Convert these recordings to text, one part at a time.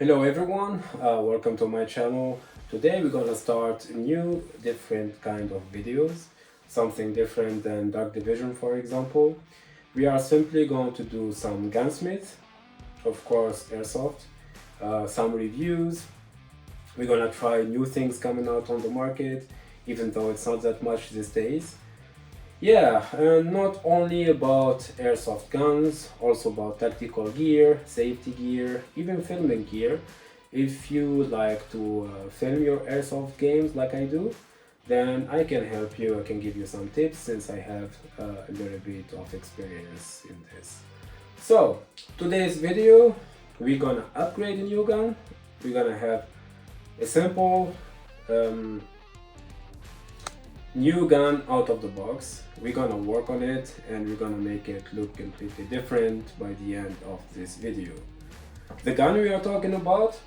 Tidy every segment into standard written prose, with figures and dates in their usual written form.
Hello everyone, welcome to my channel. Today we're gonna start new different kind of videos, something different than Dark Division for example. We are simply going to do some gunsmith, of course Airsoft, some reviews. We're gonna try new things coming out on the market, even though it's not that much these days. Yeah, and not only about airsoft guns, also about tactical gear, safety gear, even filming gear. If you like to film your airsoft games like I do, then I can help you, I can give you some tips since I have a little bit of experience in this. So, today's video, we're gonna upgrade a new gun. We're gonna have a simple new gun out of the box. We're gonna work on it and we're gonna make it look completely different by the end of this video. The gun we are talking about,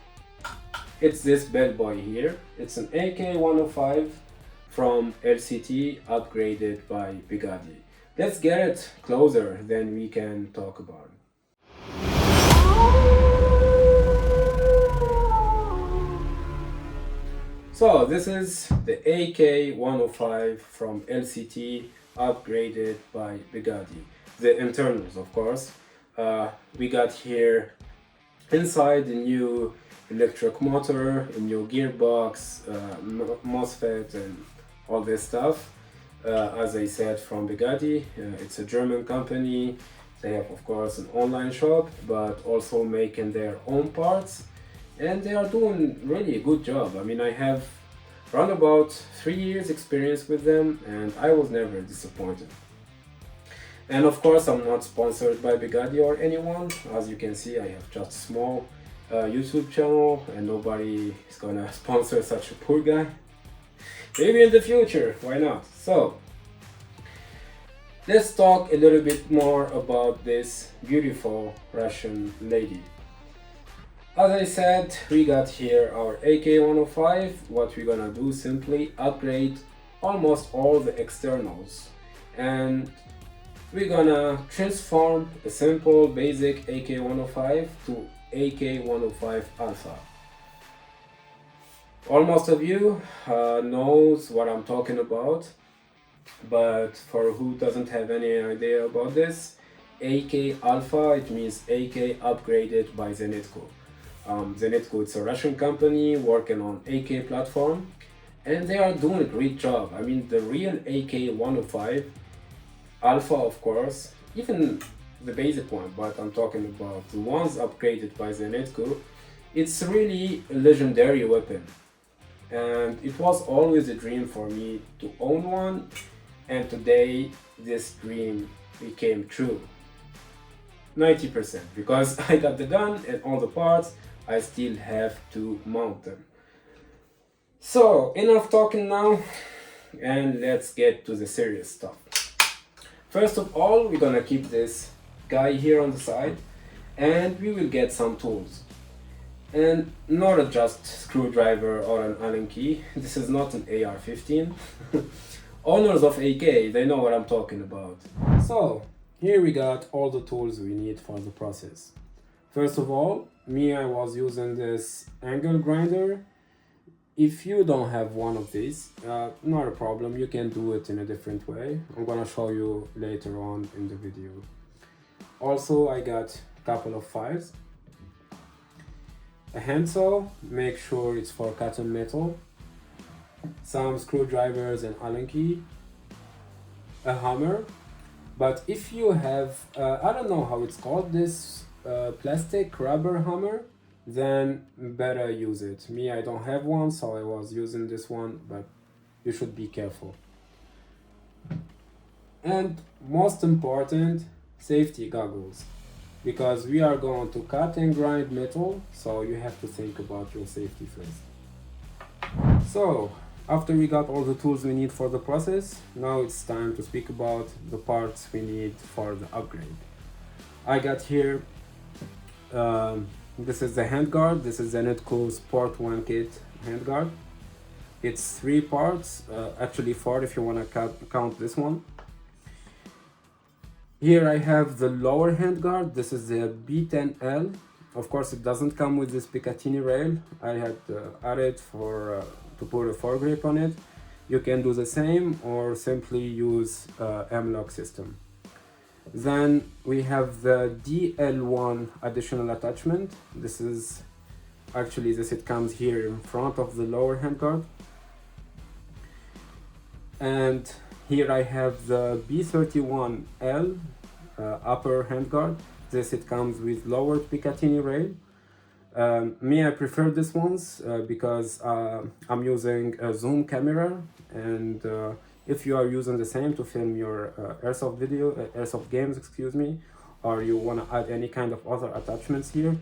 it's this bad boy here. It's an AK-105 from LCT, upgraded by Begadi. Let's get it closer, then we can talk about it. So this is the AK-105 from LCT, upgraded by Begadi. The internals, of course. We got here inside the new electric motor, a new gearbox, MOSFET and all this stuff. As I said, from Begadi. It's a German company. They have, of course, an online shop, but also making their own parts. And they are doing really a good job. I mean, I have around about 3 years experience with them and I was never disappointed. And of course, I'm not sponsored by Begadi or anyone. As you can see, I have just a small YouTube channel and nobody is gonna sponsor such a poor guy. Maybe in the future, why not? So, let's talk a little bit more about this beautiful Russian lady. As I said, we got here our AK-105. What we're gonna do, simply upgrade almost all the externals. And we're gonna transform a simple basic AK-105 to AK-105 Alpha. Almost of you knows what I'm talking about, but for who doesn't have any idea about this, AK Alpha, it means AK upgraded by Zenitco. Zenitco, it's a Russian company working on AK platform and they are doing a great job. I mean, the real AK-105 Alpha, of course, even the basic one, but I'm talking about the ones upgraded by Zenitco, it's really a legendary weapon. And it was always a dream for me to own one, and today this dream became true. 90%, because I got the gun and all the parts. I still have to mount them. So enough talking now and let's get to the serious stuff. First of all, we're gonna keep this guy here on the side and we will get some tools. And not a just screwdriver or an Allen key. This is not an AR-15. Owners of AK, they know what I'm talking about. So here we got all the tools we need for the process. First of all, I was using this angle grinder. If you don't have one of these, not a problem, you can do it in a different way. I'm gonna show you later on in the video. Also, I got a couple of files. A handsaw, make sure it's for cutting metal. Some screwdrivers and Allen key. A hammer. But if you have, I don't know how it's called, this plastic rubber hammer, then better use it. I don't have one, so I was using this one, but you should be careful. And most important, safety goggles, because we are going to cut and grind metal, so you have to think about your safety first. So after we got all the tools we need for the process, now it's time to speak about the parts we need for the upgrade. I got here, this is the handguard. This is Zenitco Sport 1 Kit Handguard. It's 3 parts, actually 4 if you want to count this one. Here I have the lower handguard. This is the B10L. Of course, it doesn't come with this Picatinny rail. I had added for to put a foregrip on it. You can do the same or simply use M-lock system. Then we have the DL1 additional attachment. This is actually it comes here in front of the lower handguard. And here I have the B31L upper handguard. It comes with lowered Picatinny rail. I prefer this ones because I'm using a zoom camera, and if you are using the same to film your airsoft games, excuse me, or you want to add any kind of other attachments here,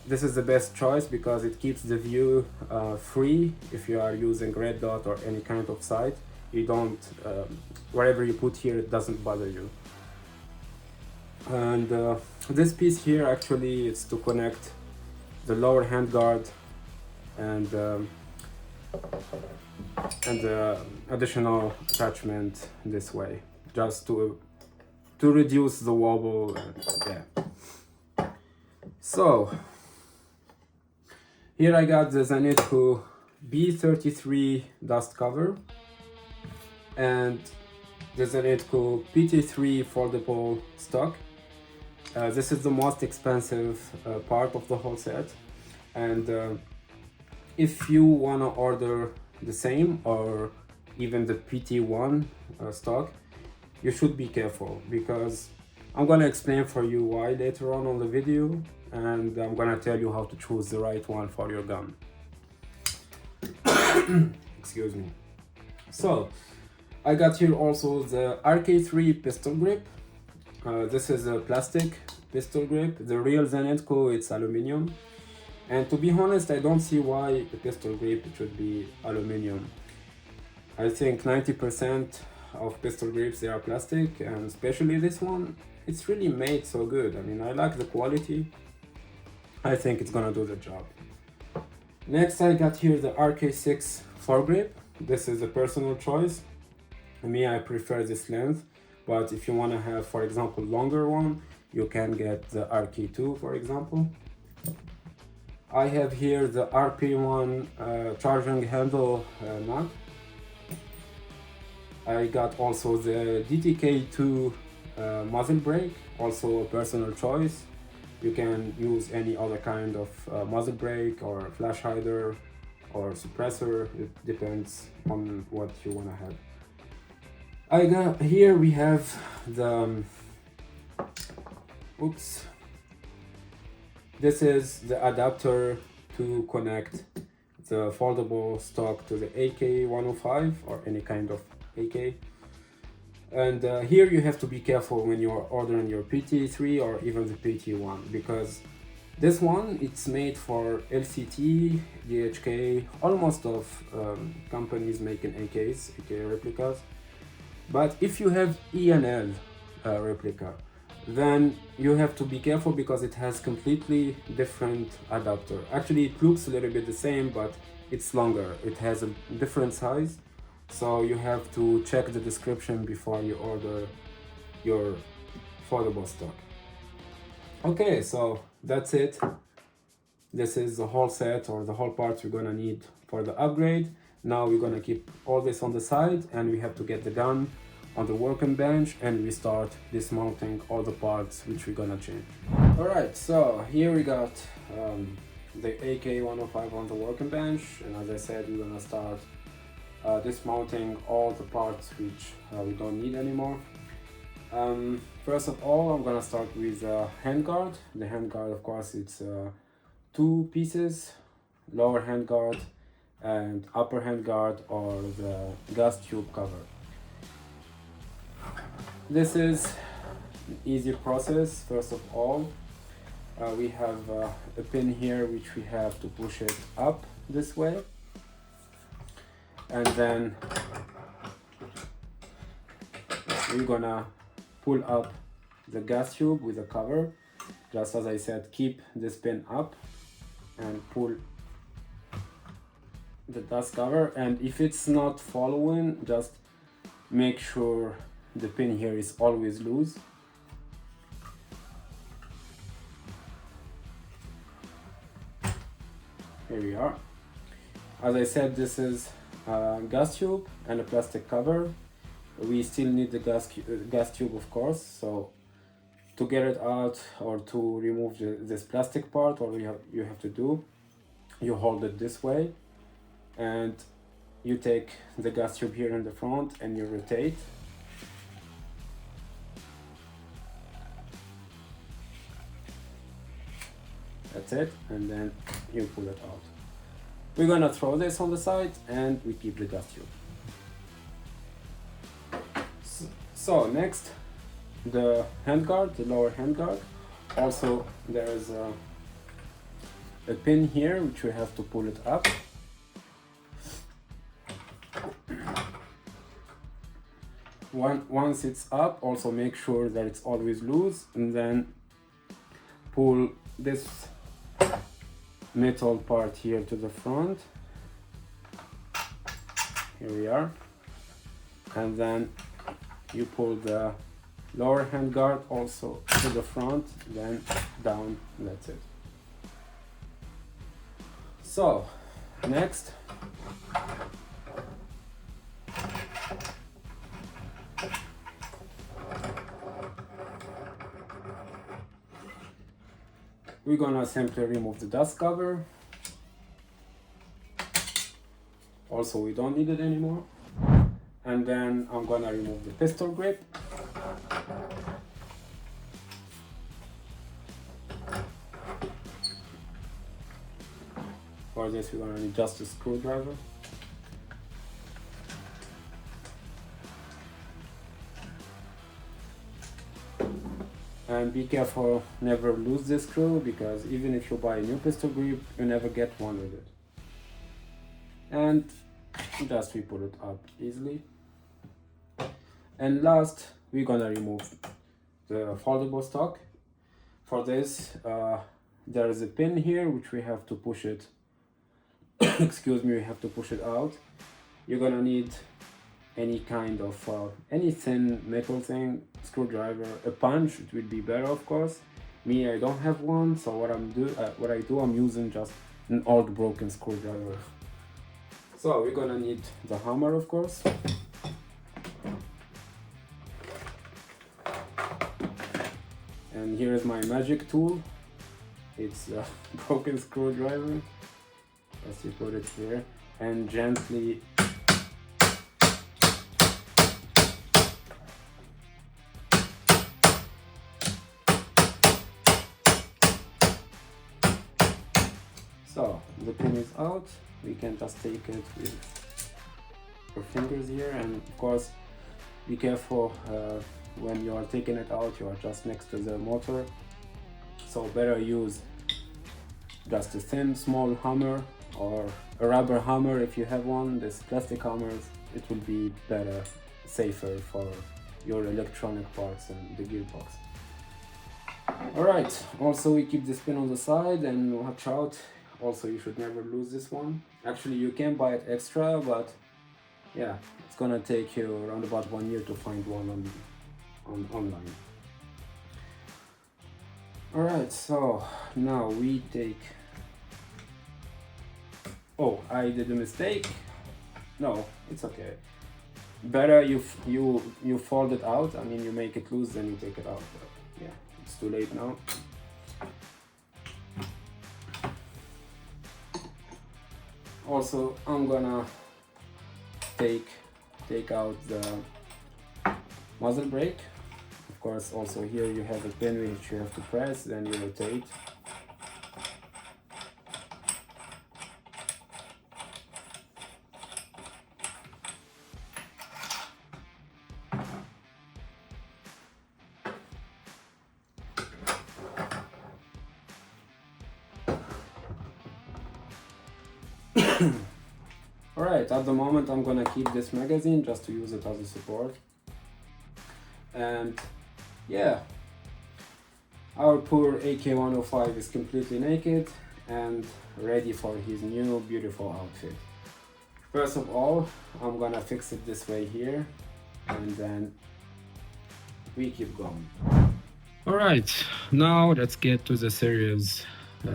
this is the best choice because it keeps the view free. If you are using red dot or any kind of sight, you don't, whatever you put here, it doesn't bother you. And this piece here actually is to connect the lower handguard and the additional attachment this way, just to reduce the wobble. Yeah. So here I got the Zenitco B33 dust cover and the Zenitco PT3 foldable stock. This is the most expensive part of the whole set, and if you want to order the same or even the PT1 stock, you should be careful because I'm going to explain for you why later on the video, and I'm going to tell you how to choose the right one for your gun. Excuse me. So I got here also the RK3 pistol grip. This is a plastic pistol grip. The real Zenitco, it's aluminum. And to be honest, I don't see why the pistol grip should be aluminum. I think 90% of pistol grips, they are plastic, and especially this one, it's really made so good. I mean, I like the quality. I think it's gonna do the job. Next, I got here the RK6 foregrip. This is a personal choice. I prefer this length, but if you want to have, for example, longer one, you can get the RK2, for example. I have here the RP1 charging handle nut. I got also the DTK2 muzzle brake, also a personal choice. You can use any other kind of muzzle brake or flash hider or suppressor. It depends on what you want to have. I got here, we have the this is the adapter to connect the foldable stock to the AK-105 or any kind of AK. And here you have to be careful when you are ordering your PT3 or even the PT1, because this one, it's made for LCT, DHK, almost of companies making AKs, AK replicas. But if you have ENL replica, then you have to be careful because it has completely different adapter. Actually, it looks a little bit the same, but it's longer. It has a different size. So you have to check the description before you order your foldable stock. Okay, so that's it. This is the whole set or the whole parts we're gonna need for the upgrade. Now we're gonna keep all this on the side and we have to get the gun on the working bench and we start dismounting all the parts which we're gonna change. Alright, so here we got the AK-105 on the working bench, and as I said, we're gonna start dismounting all the parts which we don't need anymore. First of all, I'm gonna start with handguard. The handguard, of course, it's two pieces, lower handguard and upper handguard, or the gas tube cover. This is an easy process. First of all, we have a pin here which we have to push it up this way, and then we're gonna pull up the gas tube with the cover. Just as I said, keep this pin up and pull the dust cover, and if it's not following, just make sure the pin here is always loose. Here we are. As I said, this is a gas tube and a plastic cover. We still need the gas tube, of course, so to get it out or to remove this plastic part, all you have to do, you hold it this way and you take the gas tube here in the front and you rotate. That's it, and then you pull it out. We're gonna throw this on the side and we keep the gas tube. So next, the handguard, the lower handguard. Also there is a pin here which we have to pull it up. Once it's up, also make sure that it's always loose, and then pull this metal part here to the front. Here we are. And then you pull the lower handguard also to the front, then down, that's it. So, next, we're gonna simply remove the dust cover. Also, we don't need it anymore. And then I'm gonna remove the pistol grip. For this, we're gonna need just a screwdriver. And be careful, never lose this screw, because even if you buy a new pistol grip, you never get one with it. And just we pull it up easily. And last, we're gonna remove the foldable stock. For this, there is a pin here which we have to push it. Excuse me, we have to push it out. You're gonna need any kind of any thin metal thing, screwdriver, a punch. It would be better, of course. Me, I don't have one, so what I do, I'm using just an old broken screwdriver. So we're gonna need the hammer, of course. And here is my magic tool. It's a broken screwdriver. Just you put it here and gently so the pin is out. We can just take it with our fingers here, and of course be careful when you are taking it out, you are just next to the motor, so better use just a thin small hammer or a rubber hammer if you have one. This plastic hammers, it will be better, safer for your electronic parts and the gearbox. Alright, also we keep this pin on the side, and watch out, also you should never lose this one. Actually you can buy it extra, but yeah, it's gonna take you around about 1 year to find one online. Alright, so now we take... Oh, I did a mistake. No, it's okay. Better you fold it out. I mean, you make it loose, then you take it out. But yeah, it's too late now. Also, I'm gonna take out the muzzle brake. Of course, also here you have a pin which you have to press, then you rotate. Alright, at the moment I'm gonna keep this magazine just to use it as a support. And yeah, our poor AK-105 is completely naked and ready for his new beautiful outfit. First of all, I'm gonna fix it this way here, and then we keep going. Alright, now let's get to the serious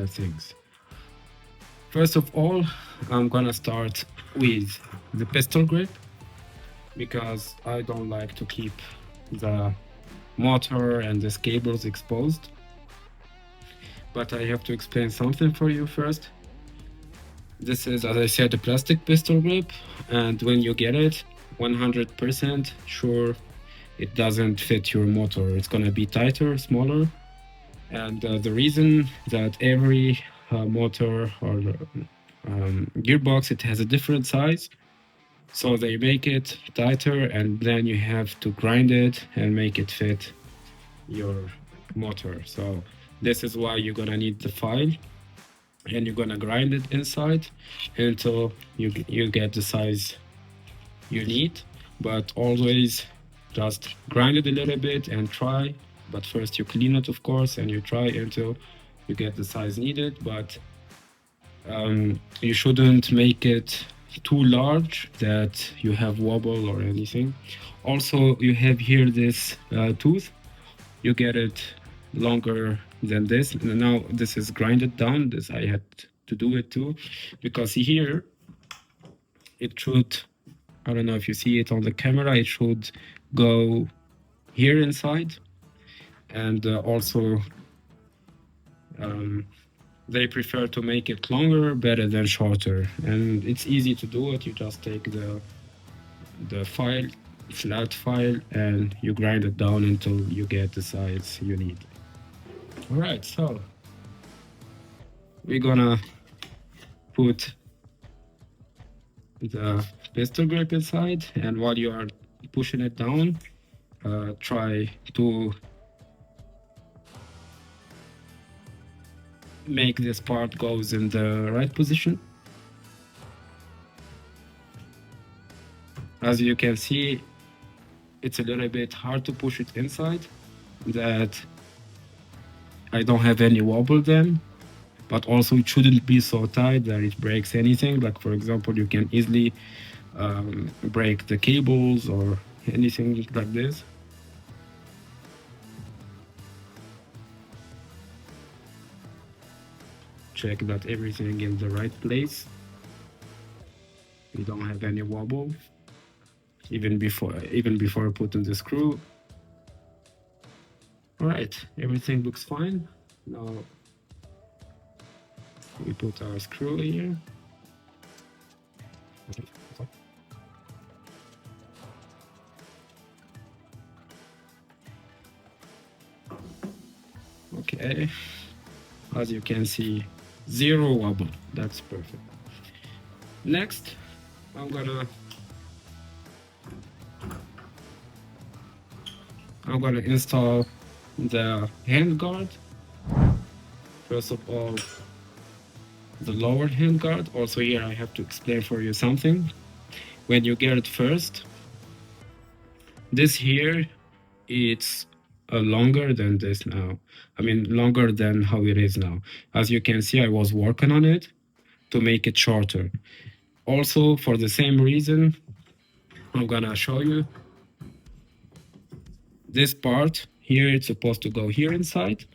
things. First of all, I'm gonna start with the pistol grip because I don't like to keep the motor and the cables exposed. But I have to explain something for you first. This is, as I said, a plastic pistol grip, and when you get it, 100% sure it doesn't fit your motor. It's gonna be tighter, smaller, and the reason that every motor or gearbox, it has a different size, so they make it tighter, and then you have to grind it and make it fit your motor. So this is why you're gonna need the file, and you're gonna grind it inside until you get the size you need. But always just grind it a little bit and try. But first you clean it, of course, and you try until you get the size needed. But you shouldn't make it too large that you have wobble or anything. Also, you have here this tooth. You get it longer than this. And now this is grinded down. This I had to do it too, because here it should, I don't know if you see it on the camera, it should go here inside. And also they prefer to make it longer better than shorter, and it's easy to do it. You just take the file, flat file, and you grind it down until you get the size you need. All right, so we're gonna put the pistol grip inside, and while you are pushing it down, try to make this part goes in the right position. As you can see, it's a little bit hard to push it inside, that I don't have any wobble then, but also it shouldn't be so tight that it breaks anything. Like for example, you can easily break the cables or anything like this. Check that everything in the right place. You don't have any wobble, even before putting the screw. All right, everything looks fine. Now we put our screw here. Okay, as you can see, zero wobble. That's perfect. Next, I'm gonna install the handguard. First of all, the lower handguard. Also here I have to explain for you something. When you get it first, this here, it's longer than this now. I mean, longer than how it is now. As you can see, I was working on it to make it shorter. Also, for the same reason, I'm gonna show you this part here. It's supposed to go here inside,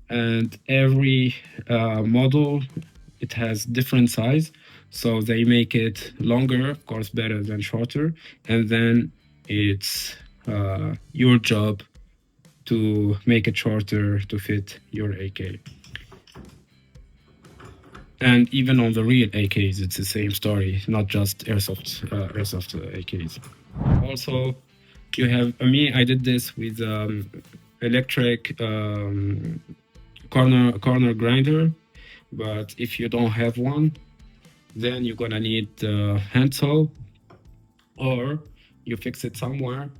and every model, it has different size, so they make it longer, of course, better than shorter, and then it's your job to make it shorter to fit your AK. And even on the real AKs, it's the same story, not just airsoft AKs. Also, you have, I did this with electric corner grinder, but if you don't have one, then you're gonna need the hand saw, or you fix it somewhere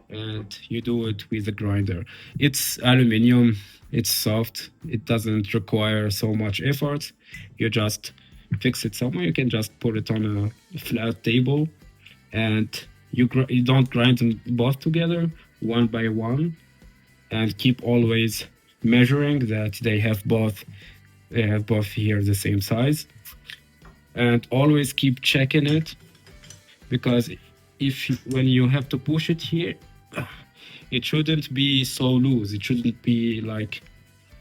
and you do it with a grinder. It's aluminum, it's soft, it doesn't require so much effort. You just fix it somewhere. You can just put it on a flat table, and you don't grind them both together, one by one, and keep always measuring that they have both here the same size, and always keep checking it, because when you have to push it here, it shouldn't be so loose. It shouldn't be like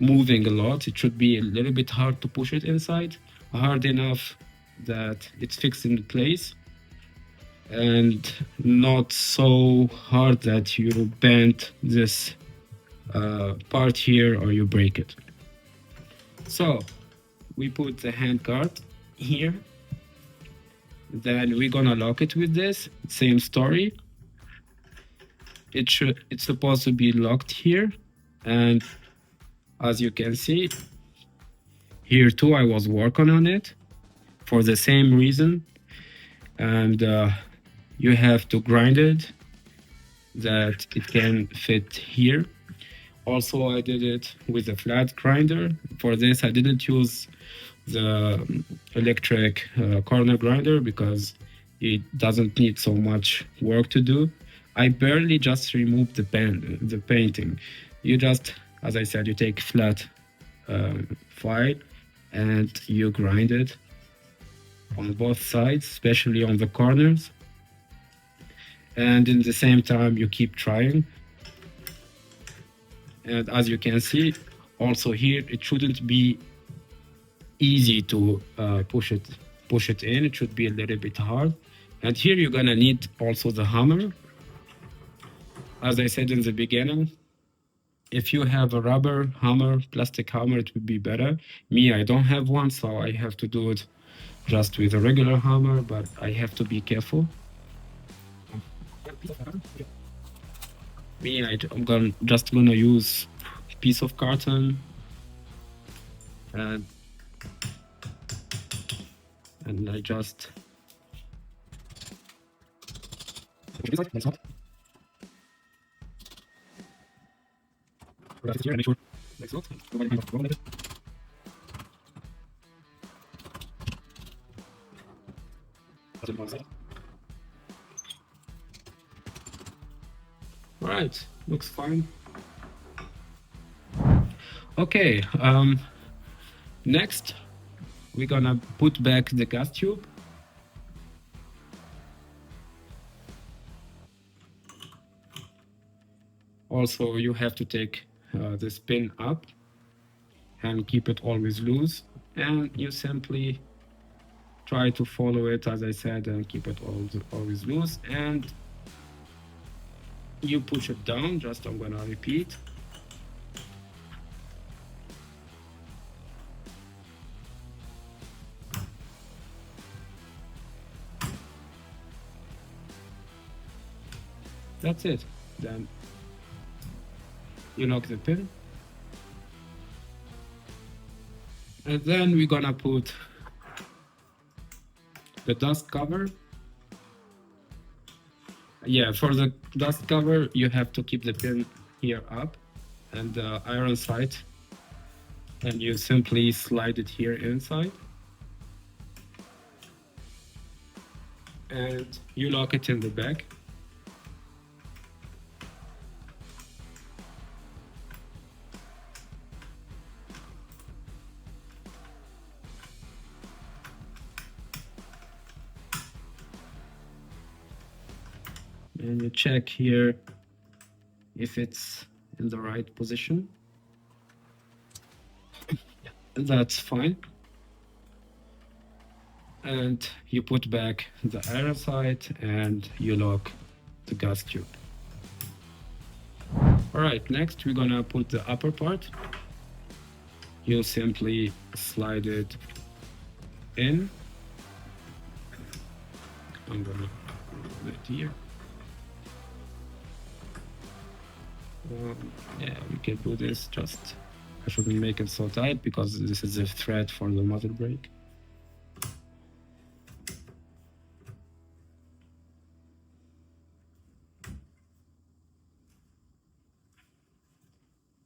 moving a lot. It should be a little bit hard to push it inside, hard enough that it's fixed in place, and not so hard that you bend this part here or you break it. So we put the hand guard here, then we're gonna lock it with this, same story. It's supposed to be locked here, and as you can see here too, I was working on it for the same reason, and you have to grind it that it can fit here. Also, I did it with a flat grinder. For this, I didn't use the electric corner grinder because it doesn't need so much work to do. I barely just removed the painting. You just, as I said, you take flat file and you grind it on both sides, especially on the corners. And in the same time, you keep trying. And as you can see, also here, it shouldn't be easy to push it in. It should be a little bit hard. And here you're gonna need also the hammer. As I said in the beginning, if you have a rubber hammer, plastic hammer, it would be better. Me, I don't have one, so I have to do it just with a regular hammer, but I have to be careful. Me, I'm just gonna use a piece of carton and I just all right, looks fine. Okay, next we're gonna put back the gas tube. Also, you have to take this pin up and keep it always loose, and you simply try to follow it, as I said, and keep it always loose, and you push it down. Just I'm gonna repeat. That's it. Then you lock the pin, and then we're gonna put the dust cover. Yeah, for the dust cover, you have to keep the pin here up and the iron sight, and you simply slide it here inside, and you lock it in the back. And you check here if it's in the right position. That's fine. And you put back the iron sight and you lock the gas tube. All right, next we're gonna put the upper part. You simply slide it in. I'm gonna put it here. Yeah, we can do this, just I shouldn't make it so tight because this is the thread for the muzzle brake.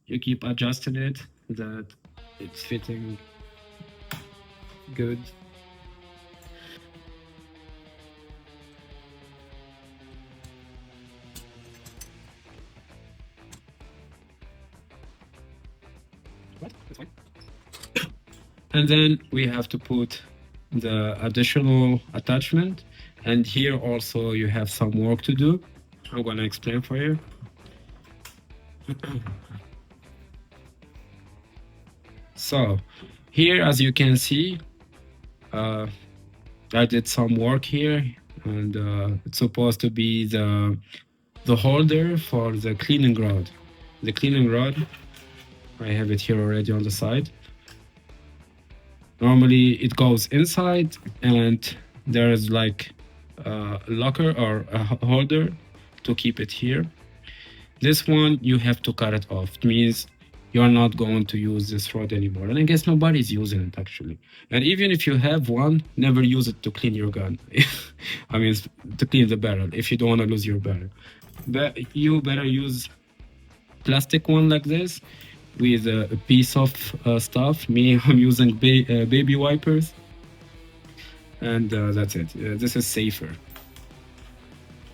You keep adjusting it that it's fitting good. And then we have to put the additional attachment, and here also you have some work to do. I'm gonna explain for you. So here, as you can see, I did some work here, and it's supposed to be the holder for the cleaning rod. The cleaning rod, I have it here already on the side. Normally it goes inside, and there's like a locker or a holder to keep it here. This one, you have to cut it off. It means you're not going to use this rod anymore. And I guess nobody's using it actually. And even if you have one, never use it to clean your gun. I mean, to clean the barrel if you don't want to lose your barrel. But you better use plastic one like this with a piece of stuff. Me, I'm using baby wipers. And that's it. This is safer.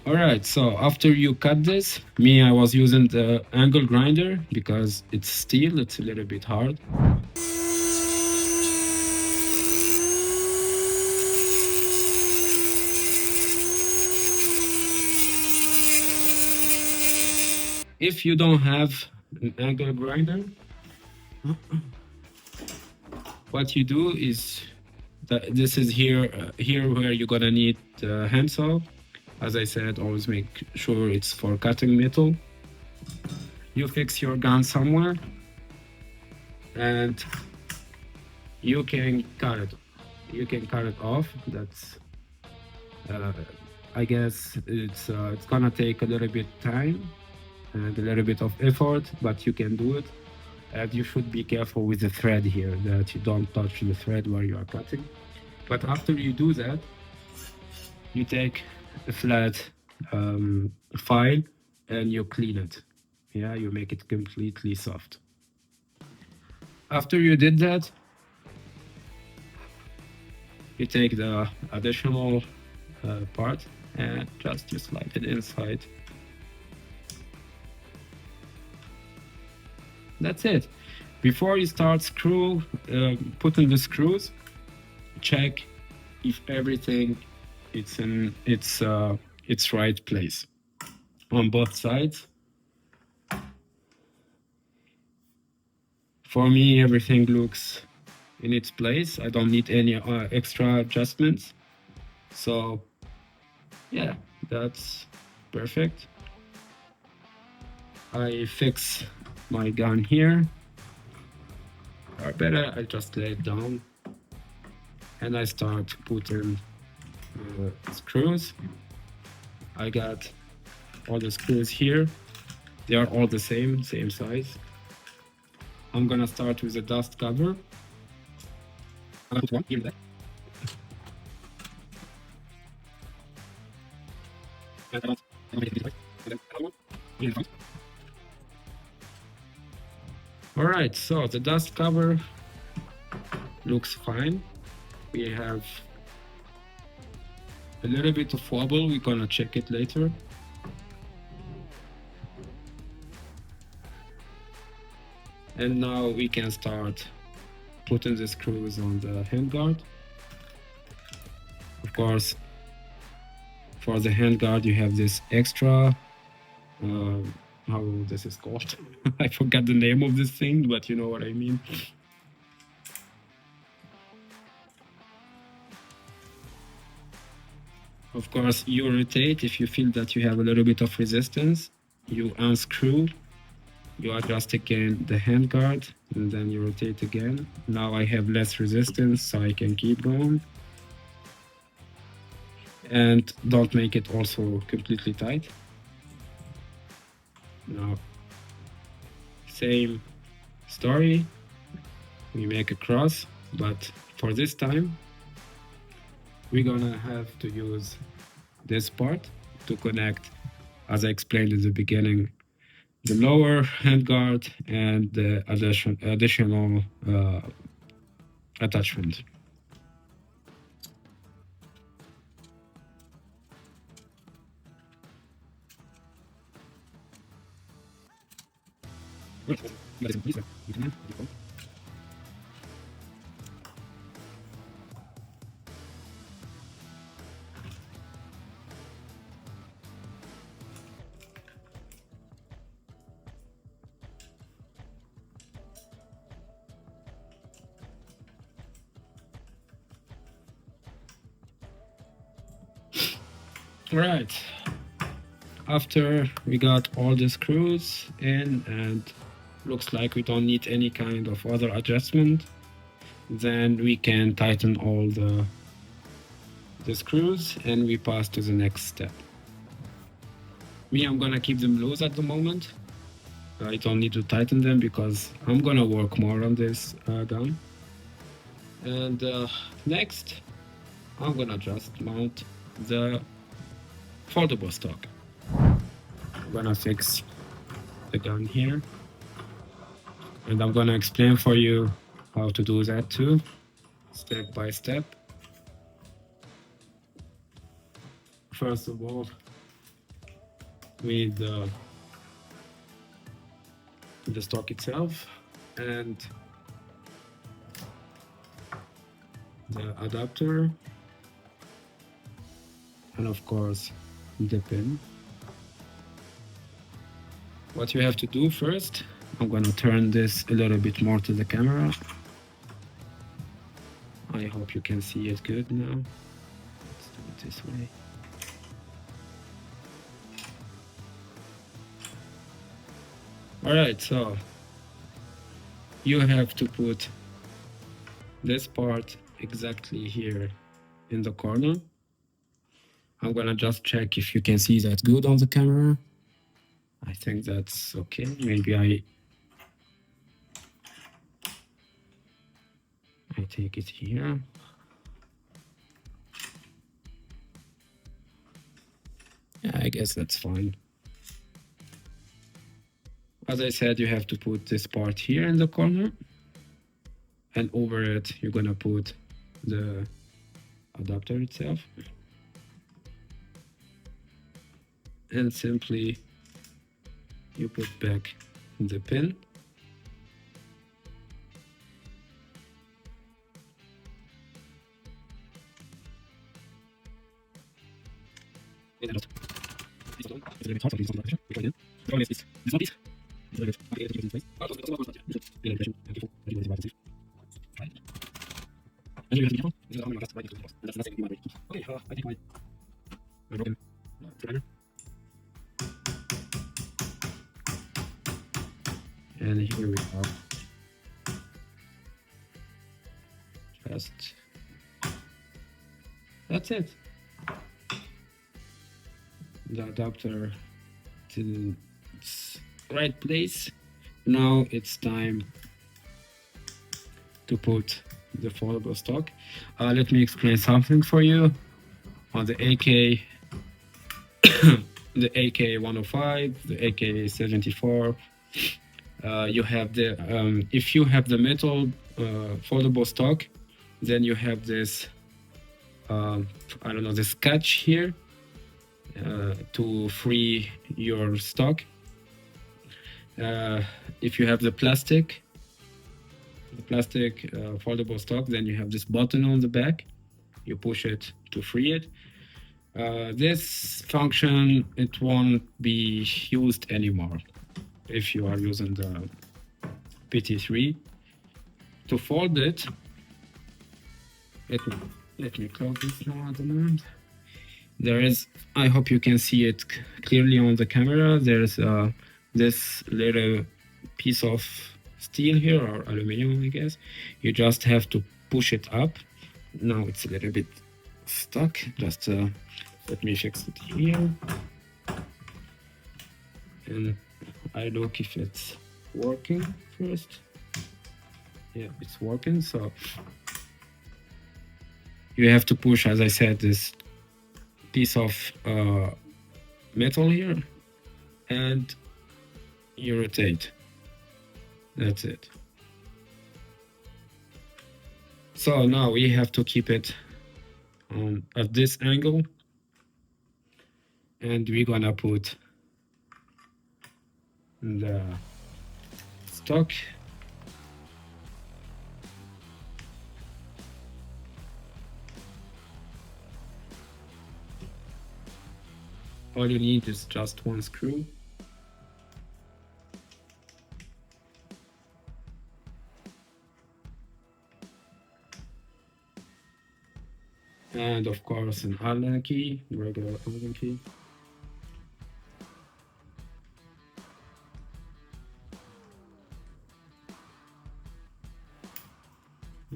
Alright, so after you cut this, I was using the angle grinder because it's steel, it's a little bit hard. If you don't have an angle grinder, what you do is that this is here where you're gonna need the handsaw. As I said, always make sure it's for cutting metal. You fix your gun somewhere and you can cut it. You can cut it off. That's I guess it's gonna take a little bit time and a little bit of effort, but you can do it. And you should be careful with the thread here, that you don't touch the thread where you are cutting. But after you do that, you take a flat file and you clean it. Yeah, you make it completely soft. After you did that, you take the additional part and just slide it inside. That's it. Before you start putting the screws, check if everything it's in its right place on both sides. For me, everything looks in its place. I don't need any extra adjustments. So yeah, that's perfect. I fix my gun here, or better, I just lay it down and I start putting screws. I got all the screws here. They are all the same size. I'm gonna start with the dust cover. I'm gonna put one here and there. And I don't hit it, and then another one here in front. Alright, so the dust cover looks fine. We have a little bit of wobble, we're gonna check it later. And now we can start putting the screws on the handguard. Of course, for the handguard you have this extra, how this is called. I forgot the name of this thing, but you know what I mean. Of course, you rotate if you feel that you have a little bit of resistance. You unscrew, you adjust again the handguard, and then you rotate again. Now I have less resistance, so I can keep going. And don't make it also completely tight. Now, same story, we make a cross, but for this time, we're gonna have to use this part to connect, as I explained in the beginning, the lower handguard and the additional attachment. Right. After we got all the screws in and looks like we don't need any kind of other adjustment, then we can tighten all the screws and we pass to the next step. Me, I'm gonna keep them loose at the moment. I don't need to tighten them because I'm gonna work more on this gun. And next, I'm gonna just mount the foldable stock. I'm gonna fix the gun here, and I'm gonna explain for you how to do that too, step by step. First of all, we need the stock itself and the adapter, and of course the pin. What you have to do first, I'm gonna turn this a little bit more to the camera. I hope you can see it good now. Let's do it this way. Alright, so you have to put this part exactly here in the corner. I'm gonna just check if you can see that good on the camera. I think that's okay. Maybe I take it here. Yeah, I guess that's fine. As I said, you have to put this part here in the corner, and over it you're gonna put the adapter itself, and simply you put back the pin. And here we are. Just that's it. The adapter to its right place. Now it's time to put the foldable stock. Let me explain something for you. On the AK, the AK-105, the AK-74, you have the if you have the metal foldable stock, then you have this I don't know, this catch here to free your stock. If you have the plastic foldable stock, then you have this button on the back. You push it to free it. This function, it won't be used anymore if you are using the PT3. To fold it, let me close this now at the moment. There is, I hope you can see it clearly on the camera. There's this little piece of steel here, or aluminum, I guess. You just have to push it up. Now it's a little bit stuck. Just let me fix it here. And I look if it's working first. Yeah, it's working. So you have to push, as I said, this piece of metal here, and you rotate. That's it. So now we have to keep it at this angle, and we're gonna put the stock. All you need is just one screw. and of course an Allen key, regular Allen key.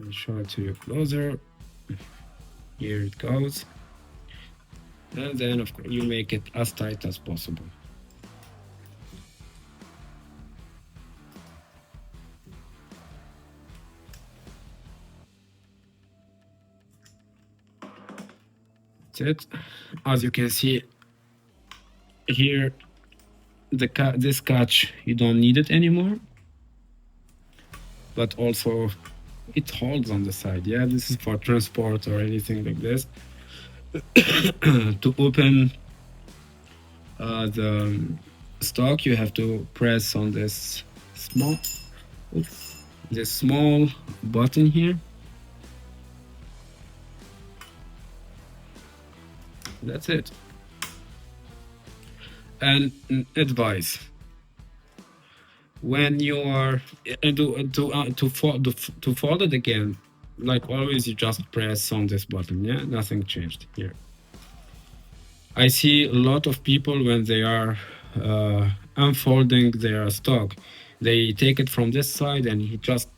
I'll show it to you closer. Here it goes. And then of course you make it as tight as possible. That's it. As you can see here, this catch, you don't need it anymore, but also it holds on the side. Yeah, this is for transport or anything like this. To open the stock, you have to press on this small button here. That's it. And advice: when you are to fold it again, like always, you just press on this button. Yeah, nothing changed here. I see a lot of people when they are unfolding their stock, they take it from this side and he just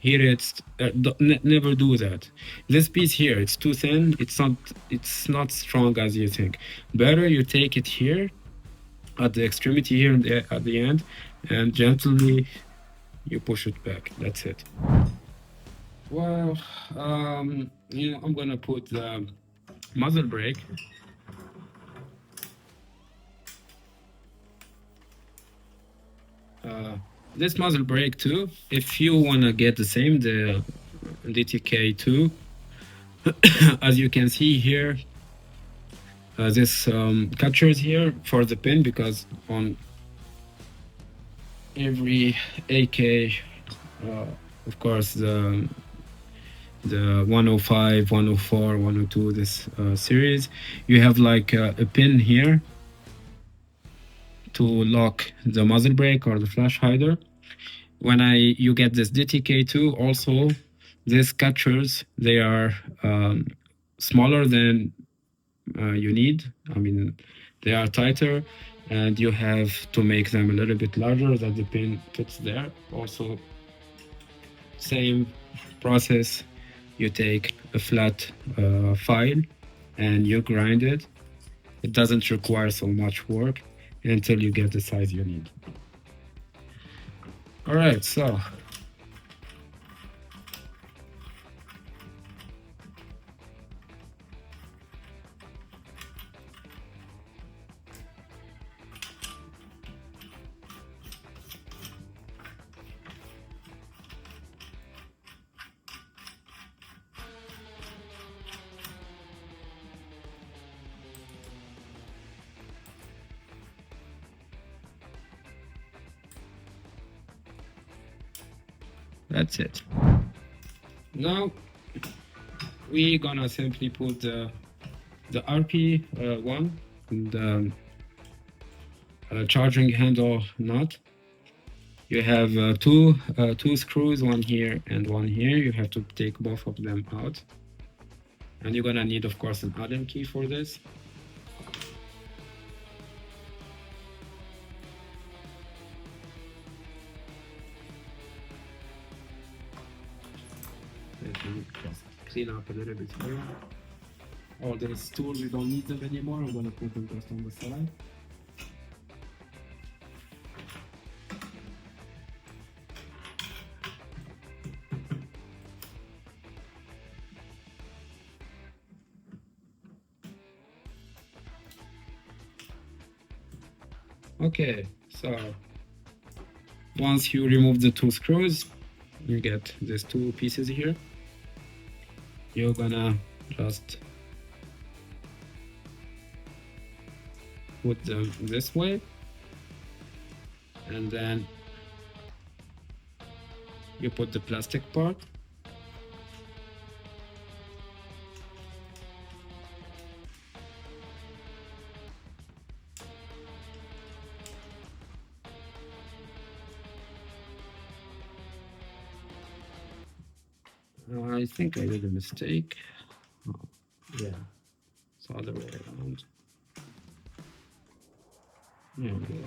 here it's never do that. This piece here, it's too thin. It's not strong as you think. Better you take it here at the extremity here at the end, and gently you push it back. That's it. Well, I'm gonna put the muzzle brake. This muzzle brake too, if you wanna get the same, the DTK2, as you can see here, this captures here for the pin, because on every AK, of course, the 105, 104, 102, this series, you have like a pin here to lock the muzzle brake or the flash hider. When you get this DTK2, also these catchers, they are smaller than you need. I mean, they are tighter, and you have to make them a little bit larger that the pin fits there. Also, same process. You take a flat file and you grind it. It doesn't require so much work until you get the size you need. All right, so that's it. Now we're gonna simply put the RP1 and charging handle nut. You have two screws, one here and one here. You have to take both of them out, and you're gonna need, of course, an Allen key for this. Let me just clean up a little bit here. All these tools, we don't need them anymore. I'm gonna put them just on the side. Okay, so once you remove the two screws, you get these two pieces here. You're gonna just put them this way, and then you put the plastic part. I think I did a mistake. Yeah, it's other way around. There we go.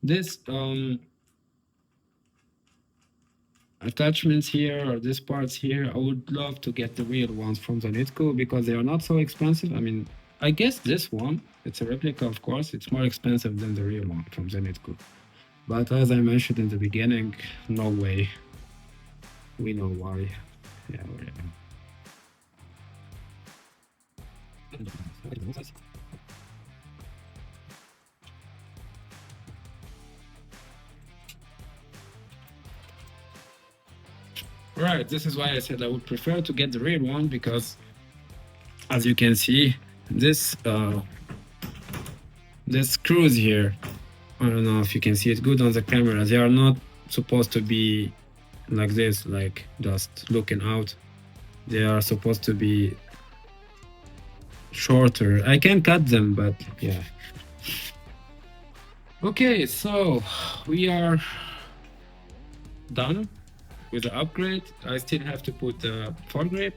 This attachments here or these parts here, I would love to get the real ones from Zenitco because they are not so expensive. I mean, I guess this one, it's a replica, of course, it's more expensive than the real one from Zenitco. But as I mentioned in the beginning, no way. We know why. Yeah, right, this is why I said I would prefer to get the real one because, as you can see, this screws here, I don't know if you can see it good on the camera, they are not supposed to be like this, like just looking out. They are supposed to be shorter. I can cut them, but yeah. Okay, so we are done with the upgrade. I still have to put the foregrip.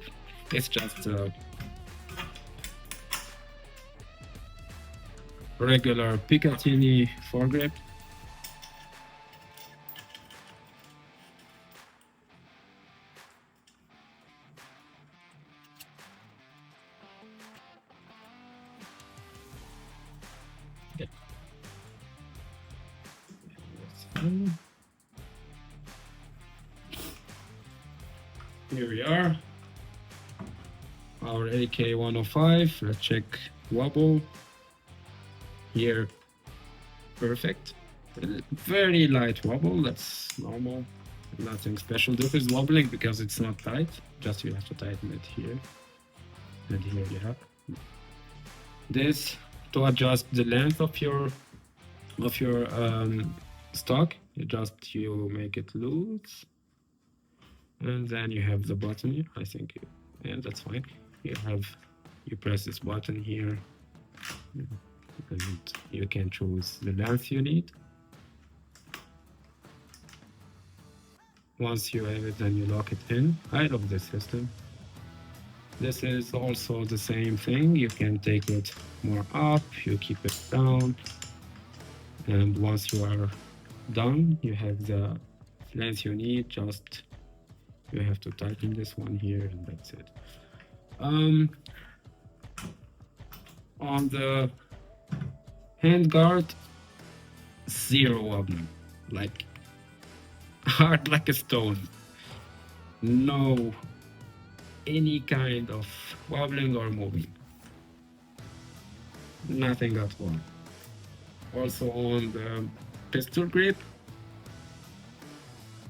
It's just a regular Picatinny foregrip. Here we are, our AK-105. Let's check wobble. Here, perfect. Very light wobble, that's normal. Nothing special. This is wobbling because it's not tight. Just you have to tighten it here. And here you have this to adjust the length of your stock. You make it loose, and then you have the button. I think, yeah, that's fine. You press this button here, and you can choose the length you need. Once you have it, then you lock it in. I love this system. This is also the same thing. You can take it more up, you keep it down, and once you are done, you have the length you need. Just you have to tighten this one here, and that's it. On the handguard, zero wobbling, like hard like a stone. No any kind of wobbling or moving. Nothing at all. Also on the pistol grip,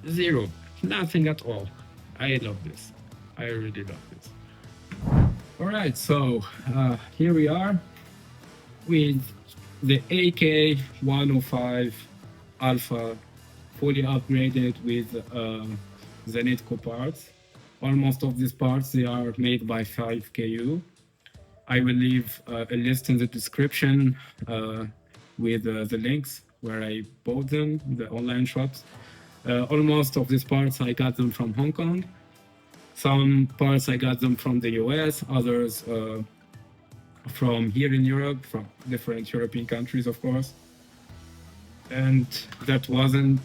zero. Nothing at all. I love this. I really love this. Alright, so here we are with the AK-105 Alpha, fully upgraded with Zenitco parts. Almost of these parts, they are made by 5KU. I will leave a list in the description with the links where I bought them, the online shops. Almost of these parts, I got them from Hong Kong. Some parts I got them from the US, others from here in Europe, from different European countries, of course. And that wasn't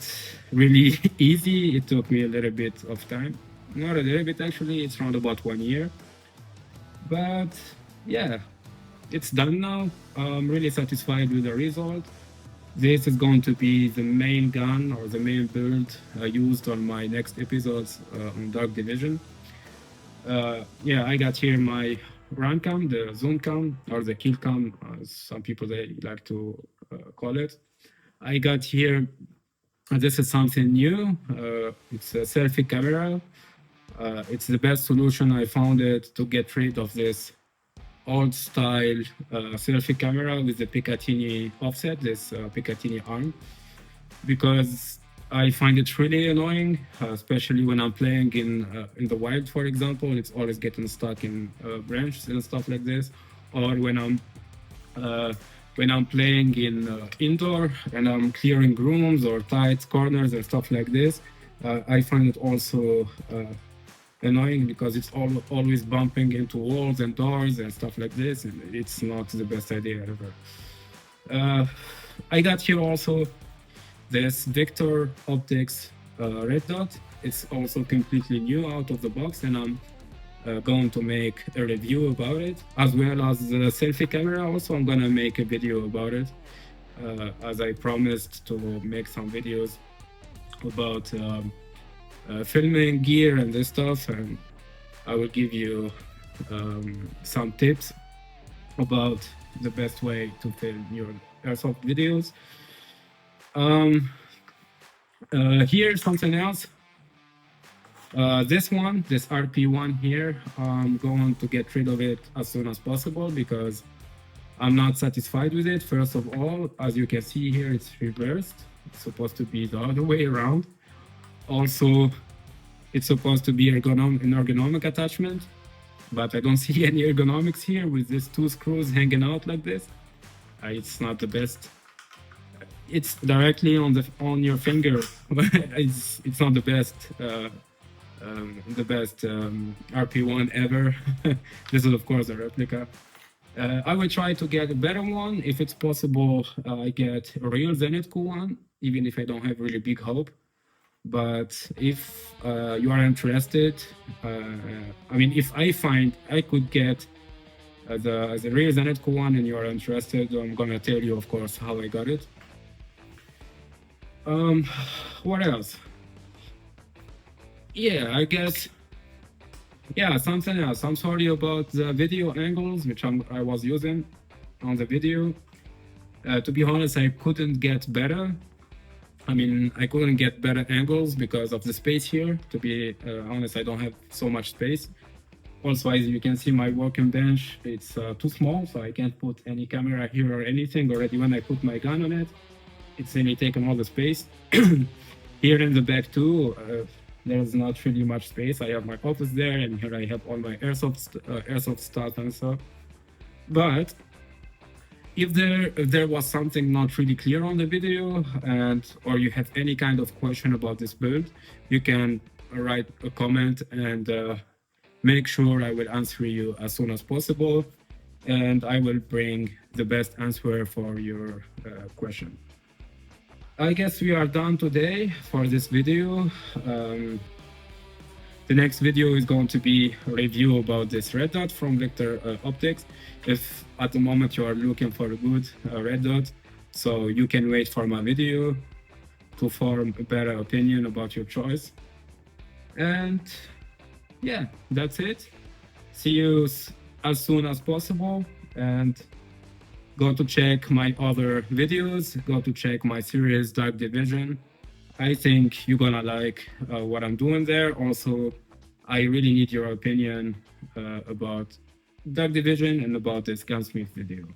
really easy. It took me a little bit of time. Not a little bit, actually, it's around about 1 year. But yeah, it's done now. I'm really satisfied with the result. This is going to be the main gun or the main build used on my next episodes on Dark Division. Yeah, I got here my run cam, the zoom cam, or the kill cam, as some people they like to call it. I got here, this is something new. It's a selfie camera. It's the best solution I found it to get rid of this old style selfie camera with the Picatinny offset, this Picatinny arm, because I find it really annoying, especially when I'm playing in the wild, for example. It's always getting stuck in branches and stuff like this, or uh, when I'm playing in indoor and I'm clearing rooms or tight corners and stuff like this. I find it also annoying because it's always bumping into walls and doors and stuff like this, and it's not the best idea ever. I got here also this Victor Optics red dot. It's also completely new out of the box, and I'm going to make a review about it, as well as the selfie camera. Also, I'm gonna make a video about it, as I promised to make some videos about filming gear and this stuff, and I will give you some tips about the best way to film your airsoft videos. Here's something else. This RP1 here, I'm going to get rid of it as soon as possible because I'm not satisfied with it. First of all, as you can see here, it's reversed. It's supposed to be the other way around. Also, it's supposed to be an ergonomic attachment, but I don't see any ergonomics here with these two screws hanging out like this. It's not the best. It's directly on your finger. It's not the best RP1 ever. This is of course a replica. I will try to get a better one. If it's possible, I get a real Zenitco one, even if I don't have really big hope. But if you are interested, I mean, if I find I could get the real Zenitco one and you are interested, I'm gonna tell you, of course, how I got it. What else? Yeah, I guess. Yeah, something else. I'm sorry about the video angles which I was using on the video. To be honest, I couldn't get better. I mean, I couldn't get better angles because of the space here. To be honest, I don't have so much space. Also, as you can see, my working bench, it's too small, so I can't put any camera here or anything. Already when I put my gun on it, it's really taken all the space. Here in the back too, there's not really much space. I have my office there, and here I have all my airsoft stuff and stuff. But if there was something not really clear on the video, or you have any kind of question about this build, you can write a comment, and make sure I will answer you as soon as possible, and I will bring the best answer for your question. I guess we are done today for this video. The next video is going to be a review about this red dot from Victor Optics. If at the moment you are looking for a good red dot, so you can wait for my video to form a better opinion about your choice. And yeah, that's it. See you as soon as possible, and go to check my other videos, go to check my series Dark Division. I think you're gonna like what I'm doing there. Also, I really need your opinion about Dark Division and about this Gunsmith video.